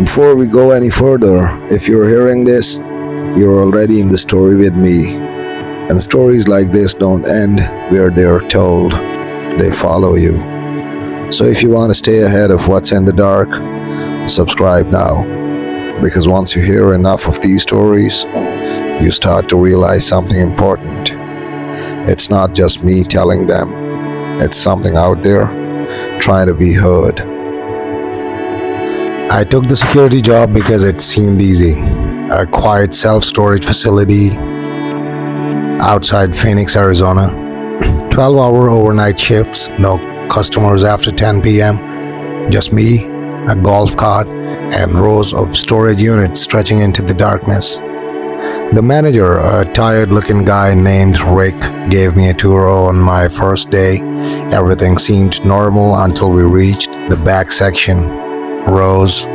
Before we go any further, if you're hearing this, you're already in the story with me. And stories like this don't end where they're told, they follow you. So if you want to stay ahead of what's in the dark, subscribe now. Because once you hear enough of these stories, you start to realize something important. It's not just me telling them, it's something out there trying to be heard. I took the security job because it seemed easy. A quiet self-storage facility outside Phoenix, Arizona. 12-hour overnight shifts, no customers after 10 p.m. Just me, a golf cart, and rows of storage units stretching into the darkness. The manager, a tired-looking guy named Rick, gave me a tour on my first day. Everything seemed normal until we reached the back section, rows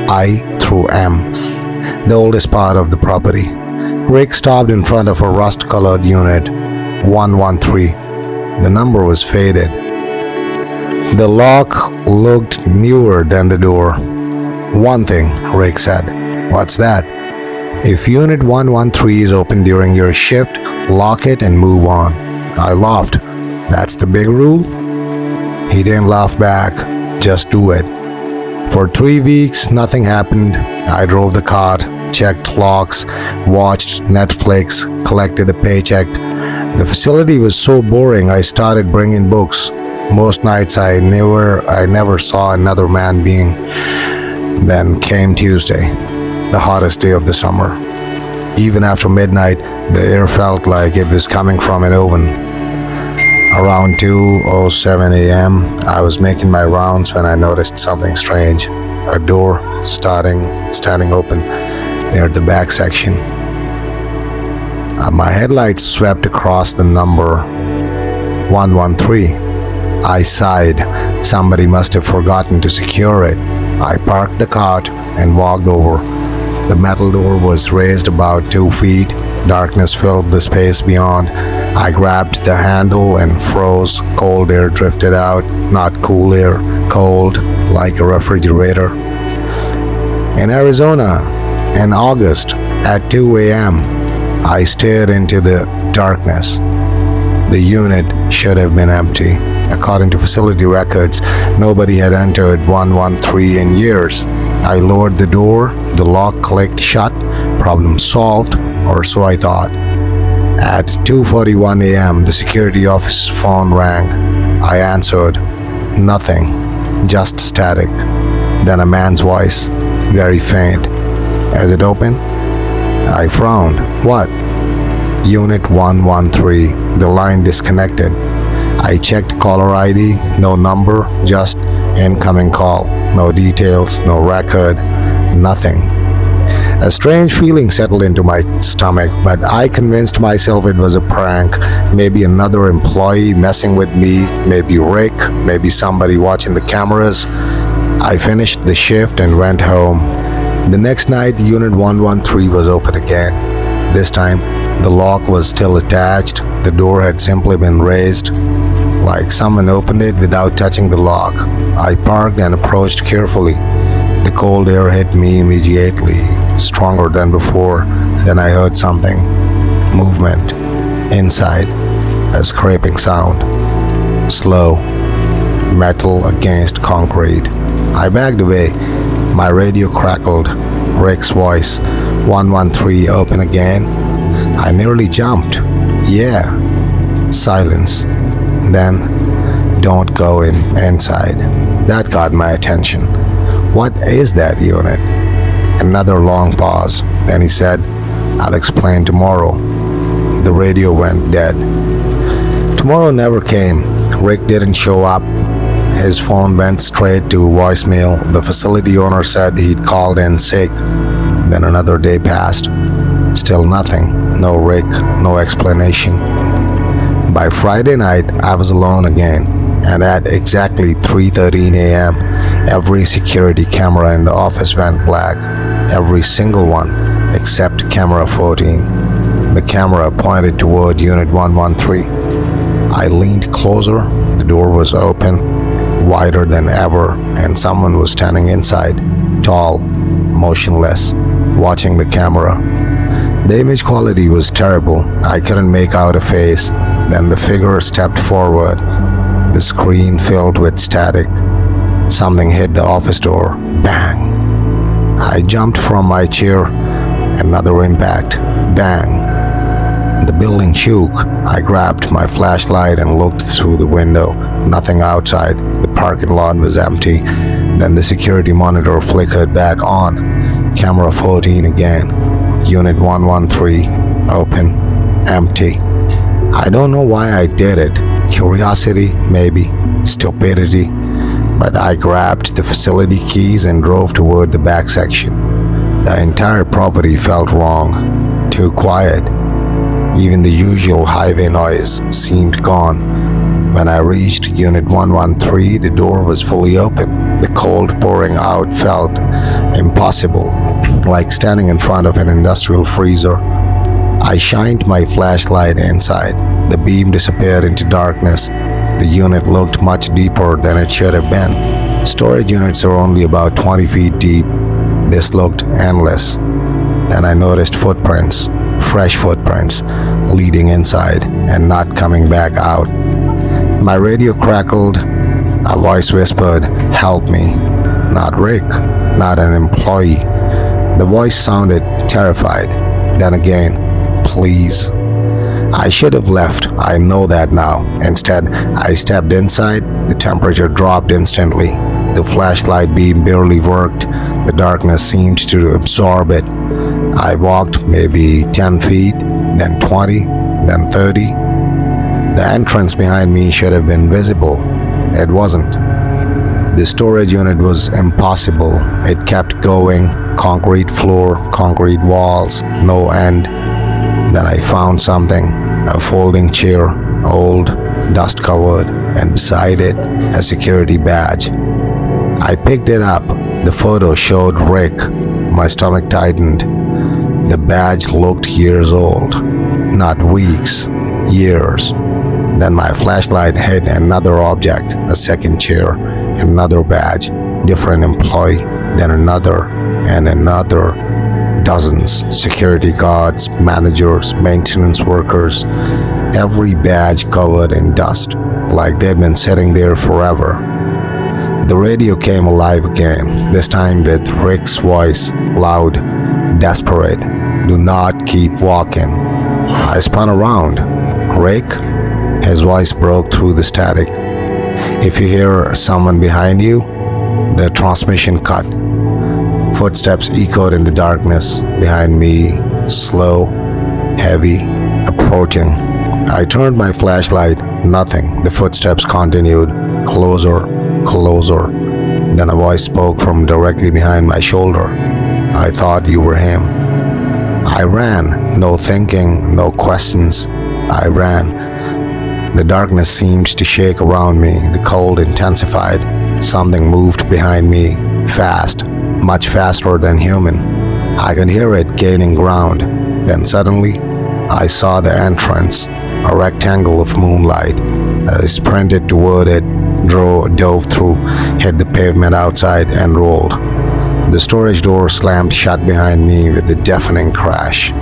I through M, the oldest part of the property. Rick stopped in front of a rust-colored unit, 113. The number was faded. The lock looked newer than the door. "One thing," Rick said. "What's that?" "If Unit 113 is open during your shift, lock it and move on." I laughed. "That's the big rule?" He didn't laugh back. "Just do it." For 3 weeks, nothing happened. I drove the cart, checked locks, watched Netflix, collected a paycheck. The facility was so boring, I started bringing books. Most nights I never saw another man being. Then came Tuesday, the hottest day of the summer. Even after midnight, the air felt like it was coming from an oven. Around 2:07 a.m., I was making my rounds when I noticed something strange. A door standing open near the back section. My headlights swept across the number 113. I sighed. Somebody must have forgotten to secure it. I parked the cart and walked over. The metal door was raised about 2 feet. Darkness filled the space beyond. I grabbed the handle and froze. Cold air drifted out. Not cool air, cold, like a refrigerator. In Arizona, in August, at 2 a.m., I stared into the darkness. The unit should have been empty. According to facility records, nobody had entered 113 in years. I lowered the door, the lock clicked shut, problem solved, or so I thought. At 2:41 a.m., the security office phone rang. I answered. Nothing, just static. Then a man's voice, very faint. "Is it open?" I frowned. "What?" "Unit 113. The line disconnected." I checked caller ID, no number, just incoming call. No details, no record, nothing. A strange feeling settled into my stomach, but I convinced myself it was a prank. Maybe another employee messing with me, maybe Rick, maybe somebody watching the cameras. I finished the shift and went home. The next night, Unit 113 was open again. This time, the lock was still attached. The door had simply been raised, like someone opened it without touching the lock. I parked and approached carefully. The cold air hit me immediately, stronger than before. Then I heard something. Movement. Inside. A scraping sound. Slow. Metal against concrete. I backed away. My radio crackled. Rick's voice. 113 open again. I nearly jumped. "Yeah." Silence. Then, "Don't go inside." That got my attention. "What is that unit?" Another long pause. Then he said, "I'll explain tomorrow." The radio went dead. Tomorrow never came. Rick didn't show up. His phone went straight to voicemail. The facility owner said he'd called in sick. Then another day passed. Still nothing. No Rick, no explanation. By Friday night, I was alone again, and at exactly 3:13 a.m., every security camera in the office went black. Every single one, except camera 14. The camera pointed toward Unit 113. I leaned closer. The door was open, wider than ever, and someone was standing inside, tall, motionless, watching the camera. The image quality was terrible. I couldn't make out a face. Then the figure stepped forward. The screen filled with static. Something hit the office door. Bang! I jumped from my chair. Another impact. Bang! The building shook. I grabbed my flashlight and looked through the window. Nothing outside. The parking lot was empty. Then the security monitor flickered back on. Camera 14 again. Unit 113. Open. Empty. I don't know why I did it. Curiosity, maybe. Stupidity. But I grabbed the facility keys and drove toward the back section. The entire property felt wrong. Too quiet. Even the usual highway noise seemed gone. When I reached Unit 113, the door was fully open. The cold pouring out felt impossible, like standing in front of an industrial freezer. I shined my flashlight inside. The beam disappeared into darkness. The unit looked much deeper than it should have been. Storage units are only about 20 feet deep. This looked endless. Then I noticed footprints, fresh footprints, leading inside and not coming back out. My radio crackled. A voice whispered, "Help me." Not Rick, not an employee. The voice sounded terrified. Then again, "Please." I should have left, I know that now. Instead, I stepped inside. The temperature dropped instantly. The flashlight beam barely worked. The darkness seemed to absorb it. I walked maybe 10 feet, then 20, then 30. The entrance behind me should have been visible. It wasn't. The storage unit was impossible. It kept going. Concrete floor, concrete walls, no end. Then I found something, a folding chair, old, dust-covered, and beside it, a security badge. I picked it up. The photo showed Rick. My stomach tightened. The badge looked years old. Not weeks, years. Then my flashlight hit another object, a second chair, another badge, different employee, then another, and another. Dozens, security guards, managers, maintenance workers, every badge covered in dust, like they'd been sitting there forever. The radio came alive again, this time with Rick's voice, loud, desperate. "Do not keep walking." I spun around. "Rick?" His voice broke through the static. "If you hear someone behind you," the transmission cut. Footsteps echoed in the darkness behind me, slow, heavy, approaching. I turned my flashlight. Nothing. The footsteps continued. Closer, closer. Then a voice spoke from directly behind my shoulder. "I thought you were him." I ran. No thinking, no questions. I ran. The darkness seemed to shake around me. The cold intensified. Something moved behind me, fast. Much faster than human. I could hear it gaining ground. Then suddenly, I saw the entrance, a rectangle of moonlight. I sprinted toward it, dove through, hit the pavement outside, and rolled. The storage door slammed shut behind me with a deafening crash.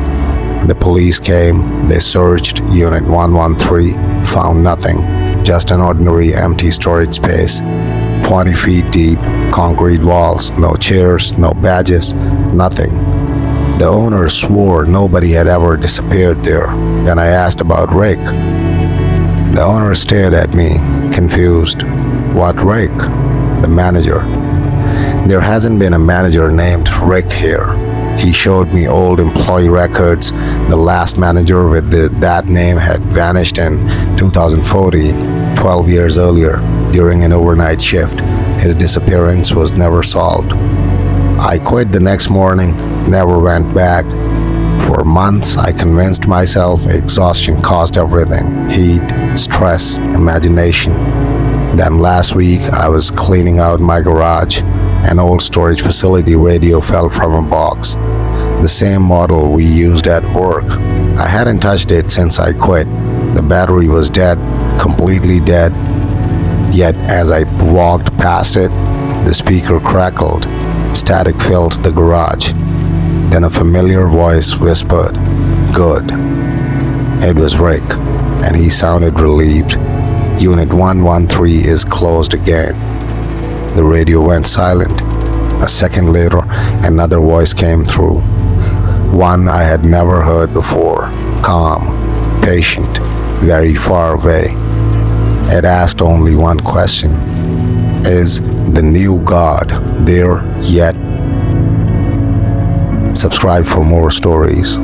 The police came. They searched Unit 113, found nothing, just an ordinary empty storage space. 20 feet deep, concrete walls, no chairs, no badges, nothing. The owner swore nobody had ever disappeared there. Then I asked about Rick. The owner stared at me, confused. "What Rick?" "The manager." "There hasn't been a manager named Rick here." He showed me old employee records. The last manager with that name had vanished in 2014, 12 years earlier, during an overnight shift. His disappearance was never solved. I quit the next morning, never went back. For months, I convinced myself exhaustion caused everything. Heat, stress, imagination. Then last week, I was cleaning out my garage. An old storage facility radio fell from a box. The same model we used at work. I hadn't touched it since I quit. The battery was dead, completely dead. Yet as I walked past it, the speaker crackled. Static filled the garage. Then a familiar voice whispered, "Good." It was Rick, and he sounded relieved. "Unit 113 is closed again." The radio went silent. A second later, another voice came through. One I had never heard before. Calm, patient, very far away. It asked only one question. Is the new God there yet? Subscribe for more stories.